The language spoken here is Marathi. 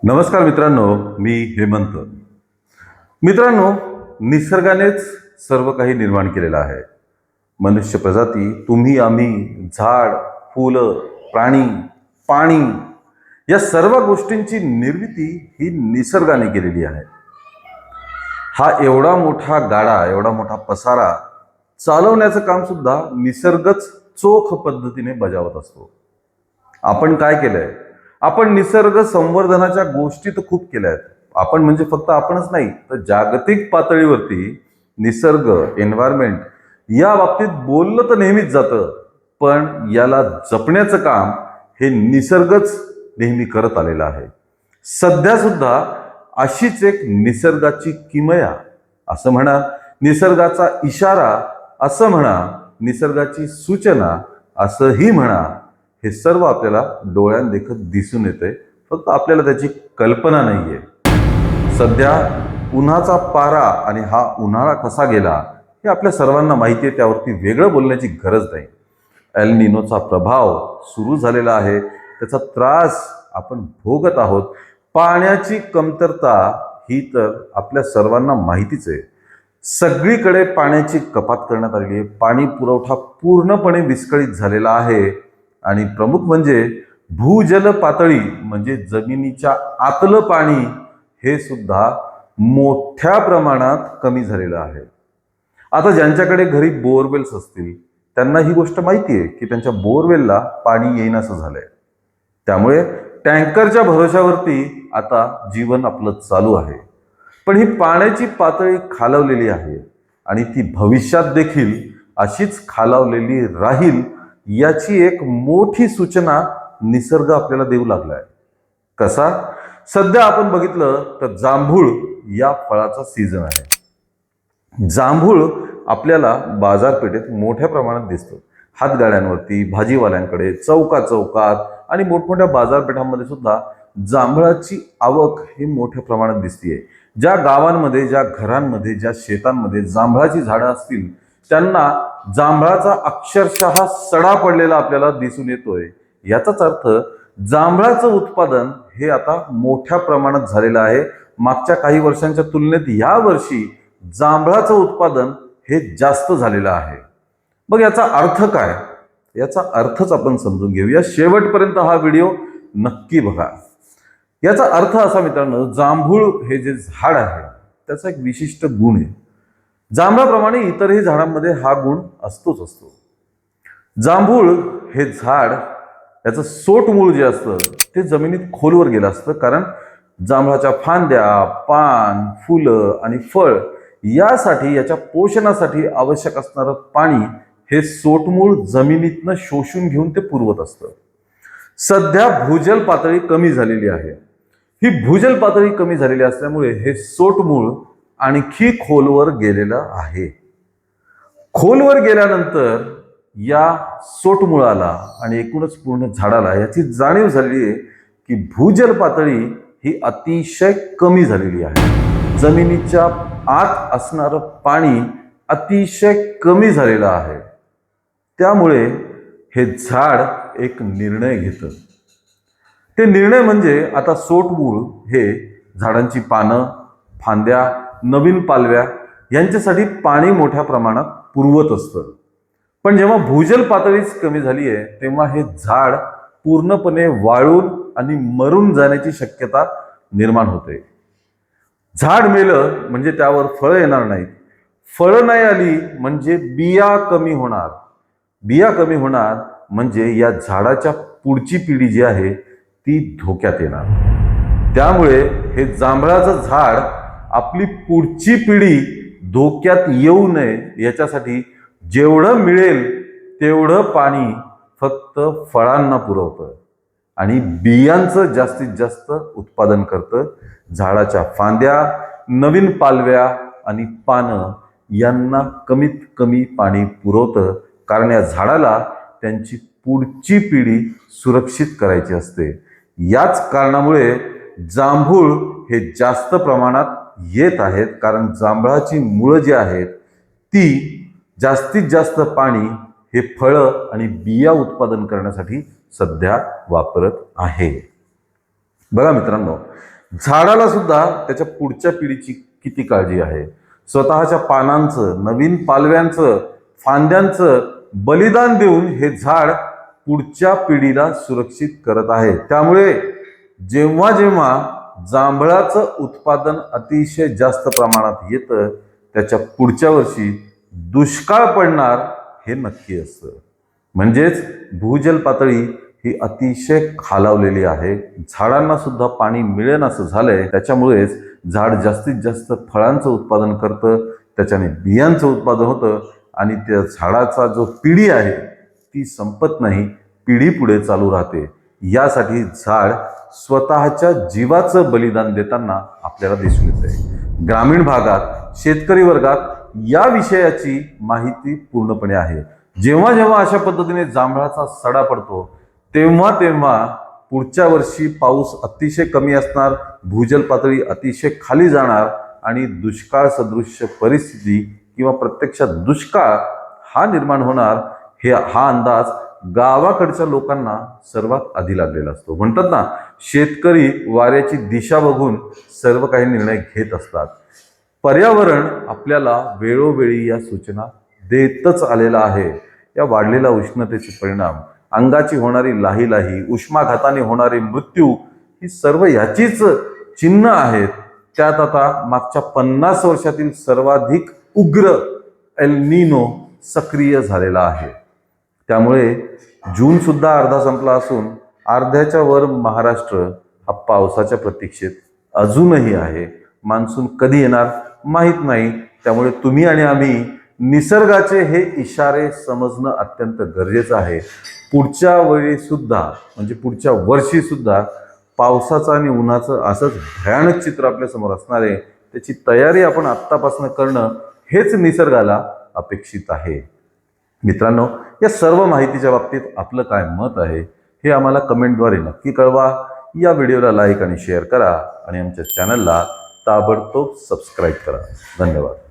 नमस्कार मित्रांनो, मी हेमंत. मित्रांनो, निसर्गानेच सर्व काही निर्माण केलेलं आहे. मनुष्य प्रजाती, तुम्ही, आम्ही, झाड, फुलं, प्राणी, पाणी या सर्व गोष्टींची निर्मिती ही निसर्गाने केलेली आहे. हा एवढा मोठा गाडा, एवढा मोठा पसारा चालवण्याचं काम सुद्धा निसर्गच चोख पद्धतीने बजावत असतो. आपण काय केलंय? आपण निसर्ग संवर्धनाच्या गोष्टी तर खूप केल्या आहेत. आपण म्हणजे फक्त आपणच नाही, तर जागतिक पातळीवरती निसर्ग, एन्व्हायरमेंट या बाबतीत बोललं तर नेहमीच जातं, पण याला जपण्याचं काम हे निसर्गच नेहमी करत आलेला आहे. सध्या सुद्धा अशीच एक निसर्गाची किमया असं म्हणा, निसर्गाचा इशारा असं म्हणा, निसर्गाची सूचना असंही म्हणा, हे सर्व आपल्याला डोळ्यांदेखत दिसून येते, फक्त आपल्याला त्याची कल्पना नाहीये. सध्या उन्हाचा पारा आणि हा उन्हाळा कसा गेला हे आपल्या सर्वांना माहिती आहे, त्यावरती वेगळं बोलण्याची गरज नाही. एल निनोचा प्रभाव सुरू झालेला आहे, त्याचा त्रास आपण भोगत आहोत. पाण्याची कमतरता ही तर आपल्या सर्वांना माहितीच आहे. सगळीकडे पाण्याची कपात करण्यात आलेली आहे. पाणी पुरवठा पूर्णपणे विस्कळीत झालेला आहे आणि प्रमुख म्हणजे भूजल पातळी म्हणजे जमिनीच्या आतलं पाणी हे सुद्धा मोठ्या प्रमाणात कमी झालेलं आहे. आता ज्यांच्याकडे घरी बोरवेल्स असतील त्यांना ही गोष्ट माहिती आहे की त्यांच्या बोरवेलला पाणी येईनासं झालंय. त्यामुळे टँकरच्या भरोशावरती आता जीवन आपलं चालू आहे. पण ही पाण्याची पातळी खालावलेली आहे आणि ती भविष्यात देखील अशीच खालावलेली राहील याची एक मोठी सूचना निसर्ग आपल्याला देऊ लागलाय. कसा? सध्या आपण बघितलं तर जांभूळ या फळाचा सीझन आहे. जांभूळ आपल्याला बाजारपेठेत मोठ्या प्रमाणात दिसतो. हातगाड्यांवरती, भाजीवाल्यांकडे, चौकात आणि मोठमोठ्या बाजारपेठांमध्ये सुद्धा जांभळाची आवक ही मोठ्या प्रमाणात दिसतीये. ज्या गावांमध्ये, ज्या घरांमध्ये, ज्या शेतांमध्ये जांभळाची झाडं असतील त्यांना जांभळाचा अक्षरशः सडा पडलेला आपल्याला दिसून येतोय. याचाच अर्थ जांभळाचं उत्पादन हे आता मोठ्या प्रमाणात झालेलं आहे. मागच्या काही वर्षांच्या तुलनेत या वर्षी जांभळाचं उत्पादन हे जास्त झालेलं आहे. मग याचा अर्थ काय? याचा अर्थच आपण समजून घेऊया. शेवटपर्यंत हा व्हिडिओ नक्की बघा. याचा अर्थ असा मित्रांनो, जांभूळ हे जे झाड आहे त्याचा एक विशिष्ट गुण आहे. जांभळाप्रमाणे इतरही झाडांमध्ये हा गुण असतो. जांभूळ हे झाड, याचं सोट मूळ जे असतं ते जमिनीत खोलवर गेलं असतं, कारण जांभळाच्या फांद्या, पान, फुलं आणि फळ यासाठी, याच्या पोषणासाठी आवश्यक असणारं पाणी हे सोटमूळ जमिनीतनं शोषून घेऊन ते पुरवत असतं. सध्या भूजल पातळी कमी झालेली आहे. ही भूजल पातळी कमी झालेली असल्यामुळे हे सोटमूळ आणखी खोलवर गेलेलं आहे. खोलवर गेल्यानंतर या सोटमुळाला आणि एकूणच पूर्ण झाडाला याची जाणीव झालेली आहे की भूजल पातळी ही अतिशय कमी झालेली आहे. जमिनीच्या आत असणारं पाणी अतिशय कमी झालेलं आहे. त्यामुळे हे झाड एक निर्णय घेतं. ते निर्णय म्हणजे आता सोटमूळ हे झाडांची पानं, फांद्या, नवीन पालव्या यांच्यासाठी पाणी मोठ्या प्रमाणात पुरवत असतं. पण जेव्हा भूजल पातळीच कमी झाली आहे तेव्हा हे झाड पूर्णपणे वाळून आणि मरून जाण्याची शक्यता निर्माण होते. झाड मेलं म्हणजे त्यावर फळं येणार नाहीत. फळं नाही आली म्हणजे बिया कमी होणार. बिया कमी होणार म्हणजे या झाडाच्या पुढची पिढी जी आहे ती धोक्यात येणार. त्यामुळे हे जांभळाचं झाड आपली पुढची पिढी धोक्यात येऊ नये याच्यासाठी जेवढं मिळेल तेवढं पाणी फक्त फळांना पुरवतं आणि बियांचं जास्तीत जास्त उत्पादन करतं. झाडाच्या फांद्या, नवीन पालव्या आणि पानं यांना कमीत कमी पाणी पुरवतं, कारण या झाडाला त्यांची पुढची पिढी सुरक्षित करायची असते. याच कारणामुळे जांभूळ हे जास्त प्रमाणात येत आहेत, कारण जांभळाची मुळं जी आहेत ती जास्तीत जास्त पाणी हे फळं आणि बिया उत्पादन करण्यासाठी सध्या वापरत आहे. बघा मित्रांनो, झाडाला सुद्धा त्याच्या पुढच्या पिढीची किती काळजी आहे. स्वतःच्या पानांचं, नवीन पालव्यांचं, फांद्यांचं बलिदान देऊन हे झाड पुढच्या पिढीला सुरक्षित करत आहे. त्यामुळे जेव्हा जेव्हा जांभळाचं उत्पादन अतिशय जास्त प्रमाणात येतं, त्याच्या पुढच्या वर्षी दुष्काळ पडणार हे नक्की असतं. म्हणजेच भूजल पातळी ही अतिशय खालावलेली आहे. झाडांना सुद्धा पाणी मिळेन असं झालंय. त्याच्यामुळेच झाड जास्तीत जास्त फळांचं उत्पादन करतं, त्याच्याने बियांचं उत्पादन होतं आणि त्या झाडाचा जो पिढी आहे ती संपत नाही, पिढी पुढे चालू राहते. यासाठी झाड स्वतःच्या जीवाचं बलिदान देताना आपल्याला दिसून येते. ग्रामीण भागात शेतकरी वर्गात या विषयाची माहिती पूर्णपणे आहे. जेव्हा जेव्हा अशा पद्धतीने जांभळाचा सडा पडतो तेव्हा तेव्हा पुढच्या वर्षी पाऊस अतिशय कमी असणार, भूजल पातळी अतिशय खाली जाणार आणि दुष्काळ सदृश्य परिस्थिती किंवा प्रत्यक्षात दुष्काळ हा निर्माण होणार. हा अंदाज गावाकडच्या लोकांना सर्वात आधी लागलेला असतो. म्हणतात ना, शेतकरी वाऱ्याची दिशा बघून सर्व काही निर्णय घेत असतात. पर्यावरण आपल्याला वेळोवेळी या सूचना देतच आलेला आहे. या वाढलेल्या उष्णतेचे परिणाम, अंगाची होणारी लाही, उष्माघाताने होणारे मृत्यू ही सर्व याचीच चिन्ह आहेत. त्यात आता मागच्या 50 वर्षातील सर्वाधिक उग्र एल नीनो सक्रिय झालेला आहे. त्यामुळे जून सुद्धा अर्धा संपला असून अर्ध्याच्या वर महाराष्ट्र हा पावसाच्या प्रतीक्षेत अजूनही आहे. मान्सून कधी येणार माहीत नाही. त्यामुळे तुम्ही आणि आम्ही निसर्गाचे हे इशारे समजणं अत्यंत गरजेचं आहे. पुढच्या वेळी सुद्धा म्हणजे पुढच्या वर्षी सुद्धा पावसाचं आणि उन्हाचं असंच भयानक चित्र आपल्या समोर असणार आहे. त्याची तयारी आपण आत्तापासून करणं हेच निसर्गाला अपेक्षित आहे. मित्रांनो, या सर्व माहितीच्या बाबतीत आपलं काय मत आहे हे आम्हाला कमेंटद्वारे नक्की कळवा. या व्हिडिओला लाईक आणि शेअर करा आणि आमच्या चॅनलला ताबडतोब सबस्क्राईब करा. धन्यवाद.